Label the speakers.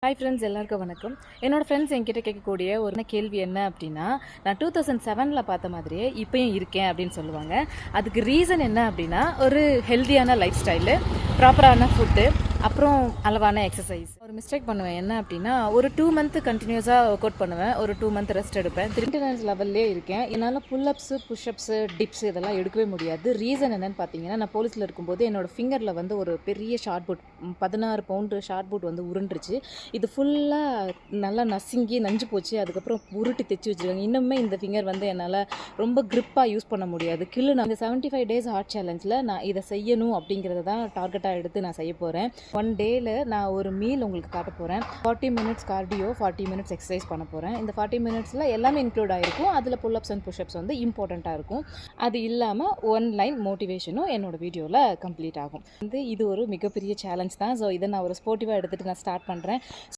Speaker 1: Hi friends, எல்லாருக்கும் வணக்கம். என்னோடய ஃப்ரெண்ட்ஸ் என்கிட்ட கேட்கக்கூடிய ஒரு கேள்வி என்ன அப்படின்னா, நான் 2007 பார்த்த மாதிரியே இப்போயும் இருக்கேன் அப்படின்னு சொல்லுவாங்க. அதுக்கு ரீசன் என்ன அப்படின்னா, ஒரு ஹெல்த்தியான லைஃப் ஸ்டைலு, ப்ராப்பரான ஃபுட்டு, அப்புறம் அளவான எக்ஸசைஸ். ஒரு மிஸ்டேக் பண்ணுவேன் என்ன அப்படின்னா, ஒரு 2 மந்த் கண்டினியூஸாக ஒர்க் அவுட் பண்ணுவேன், ஒரு 2 மந்த் ரெஸ்ட் எடுப்பேன். மெயின்டெனன்ஸ் லெவல்லே இருக்கேன். என்னால் புல்லப்ஸு, புஷ்அப்ஸு, டிப்ஸ் இதெல்லாம் எடுக்கவே முடியாது. ரீசன் என்னன்னு பார்த்தீங்கன்னா, நான் போலீஸில் இருக்கும்போது என்னோடய ஃபிங்கரில் வந்து ஒரு பெரிய shot put 16 pound shot put வந்து உருண்டுருச்சு. இது ஃபுல்லாக நல்லா நசுங்கி நஞ்சு போச்சு. அதுக்கப்புறம் உருட்டி தைச்சி வச்சுருக்காங்க. இன்னுமே இந்த ஃபிங்கர் வந்து என்னால் ரொம்ப க்ரிப்பாக யூஸ் பண்ண முடியாது. நான் இந்த 75 டேஸ் ஹார்ட் சேலஞ்சில் நான் இதை செய்யணும் அப்படிங்கிறத தான் டார்கெட்டாக எடுத்து நான் செய்ய போகிறேன். 1 டேயில் நான் ஒரு மீல் உங்களுக்கு காட்ட போகிறேன். 40 மினிட்ஸ் கார்டியோ, 40 மினிட்ஸ் எக்ஸசைஸ் பண்ண போகிறேன். இந்த 40 மினிட்ஸில் எல்லாமே இன்க்ளூட் ஆகிருக்கும். அதில் புல்லப்ஸ் அண்ட் புஷ்அப்ஸ் வந்து இம்பார்ட்டண்ட்டாக இருக்கும். அது இல்லாமல் 1 லைன் மோட்டிவேஷனும் என்னோடய வீடியோவில் கம்ப்ளீட் ஆகும். இது ஒரு மிகப்பெரிய சேலஞ்ச் தான். ஸோ இதை நான் ஒரு ஸ்போர்ட்டிவாக எடுத்துகிட்டு நான் ஸ்டார்ட் பண்ணுறேன்.